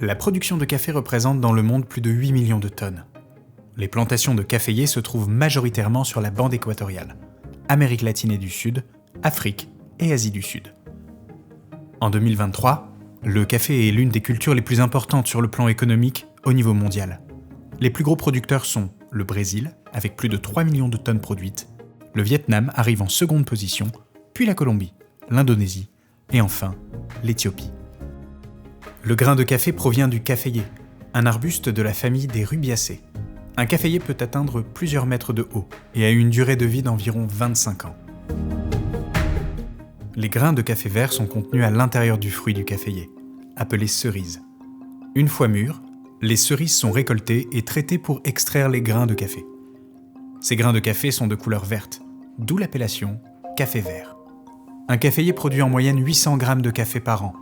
La production de café représente dans le monde plus de 8 millions de tonnes. Les plantations de caféiers se trouvent majoritairement sur la bande équatoriale, Amérique latine et du Sud, Afrique et Asie du Sud. En 2023, le café est l'une des cultures les plus importantes sur le plan économique au niveau mondial. Les plus gros producteurs sont le Brésil, avec plus de 3 millions de tonnes produites, le Vietnam arrive en seconde position, puis la Colombie, l'Indonésie et enfin l'Éthiopie. Le grain de café provient du caféier, un arbuste de la famille des rubiacées. Un caféier peut atteindre plusieurs mètres de haut et a une durée de vie d'environ 25 ans. Les grains de café vert sont contenus à l'intérieur du fruit du caféier, appelé cerise. Une fois mûres, les cerises sont récoltées et traitées pour extraire les grains de café. Ces grains de café sont de couleur verte, d'où l'appellation café vert. Un caféier produit en moyenne 800 grammes de café par an.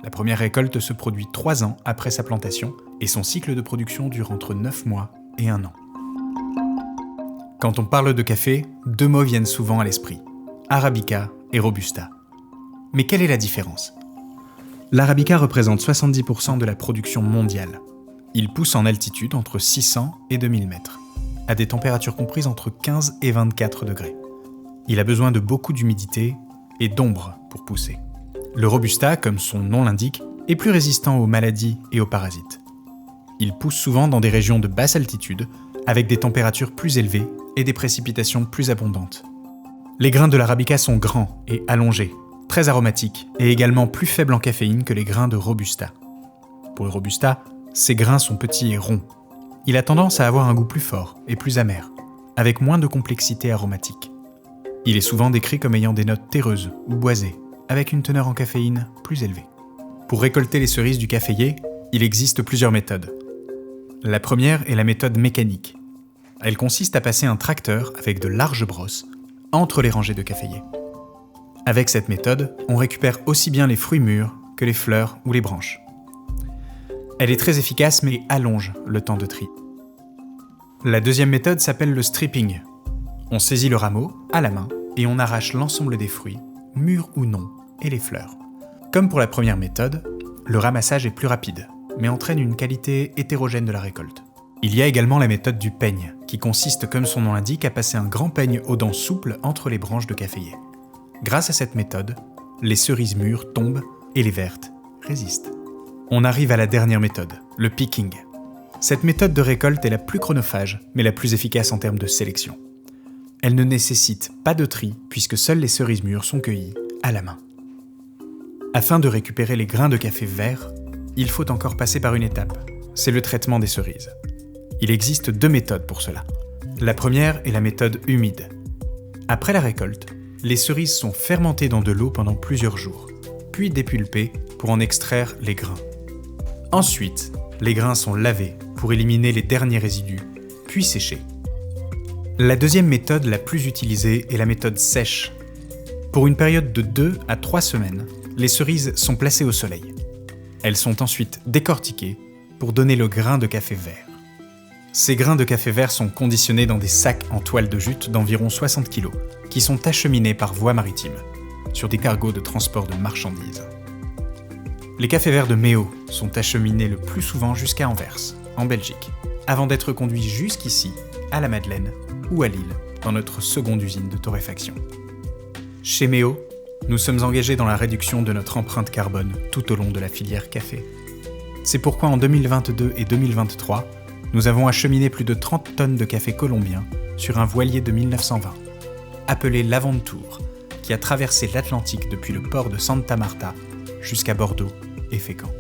La première récolte se produit 3 ans après sa plantation et son cycle de production dure entre 9 mois et 1 an. Quand on parle de café, 2 mots viennent souvent à l'esprit, Arabica et Robusta. Mais quelle est la différence ? L'Arabica représente 70% de la production mondiale. Il pousse en altitude entre 600 et 2000 mètres, à des températures comprises entre 15 et 24 degrés. Il a besoin de beaucoup d'humidité et d'ombre pour pousser. Le Robusta, comme son nom l'indique, est plus résistant aux maladies et aux parasites. Il pousse souvent dans des régions de basse altitude, avec des températures plus élevées et des précipitations plus abondantes. Les grains de l'Arabica sont grands et allongés, très aromatiques et également plus faibles en caféine que les grains de Robusta. Pour le Robusta, ces grains sont petits et ronds. Il a tendance à avoir un goût plus fort et plus amer, avec moins de complexité aromatique. Il est souvent décrit comme ayant des notes terreuses ou boisées, avec une teneur en caféine plus élevée. Pour récolter les cerises du caféier, il existe plusieurs méthodes. La première est la méthode mécanique. Elle consiste à passer un tracteur avec de larges brosses entre les rangées de caféiers. Avec cette méthode, on récupère aussi bien les fruits mûrs que les fleurs ou les branches. Elle est très efficace mais allonge le temps de tri. La deuxième méthode s'appelle le stripping. On saisit le rameau à la main et on arrache l'ensemble des fruits, mûrs ou non, et les fleurs. Comme pour la première méthode, le ramassage est plus rapide, mais entraîne une qualité hétérogène de la récolte. Il y a également la méthode du peigne, qui consiste, comme son nom l'indique, à passer un grand peigne aux dents souples entre les branches de caféier. Grâce à cette méthode, les cerises mûres tombent et les vertes résistent. On arrive à la dernière méthode, le picking. Cette méthode de récolte est la plus chronophage, mais la plus efficace en termes de sélection. Elle ne nécessite pas de tri, puisque seules les cerises mûres sont cueillies à la main. Afin de récupérer les grains de café verts, il faut encore passer par une étape, c'est le traitement des cerises. Il existe 2 méthodes pour cela. La première est la méthode humide. Après la récolte, les cerises sont fermentées dans de l'eau pendant plusieurs jours, puis dépulpées pour en extraire les grains. Ensuite, les grains sont lavés pour éliminer les derniers résidus, puis séchés. La deuxième méthode la plus utilisée est la méthode sèche. Pour une période de 2 à 3 semaines, les cerises sont placées au soleil. Elles sont ensuite décortiquées pour donner le grain de café vert. Ces grains de café vert sont conditionnés dans des sacs en toile de jute d'environ 60 kg, qui sont acheminés par voie maritime, sur des cargos de transport de marchandises. Les cafés verts de Méo sont acheminés le plus souvent jusqu'à Anvers, en Belgique, avant d'être conduits jusqu'ici, à la Madeleine ou à Lille, dans notre seconde usine de torréfaction. Chez Méo, nous sommes engagés dans la réduction de notre empreinte carbone tout au long de la filière café. C'est pourquoi en 2022 et 2023, nous avons acheminé plus de 30 tonnes de café colombien sur un voilier de 1920, appelé l'Aventure, qui a traversé l'Atlantique depuis le port de Santa Marta jusqu'à Bordeaux et Fécamp.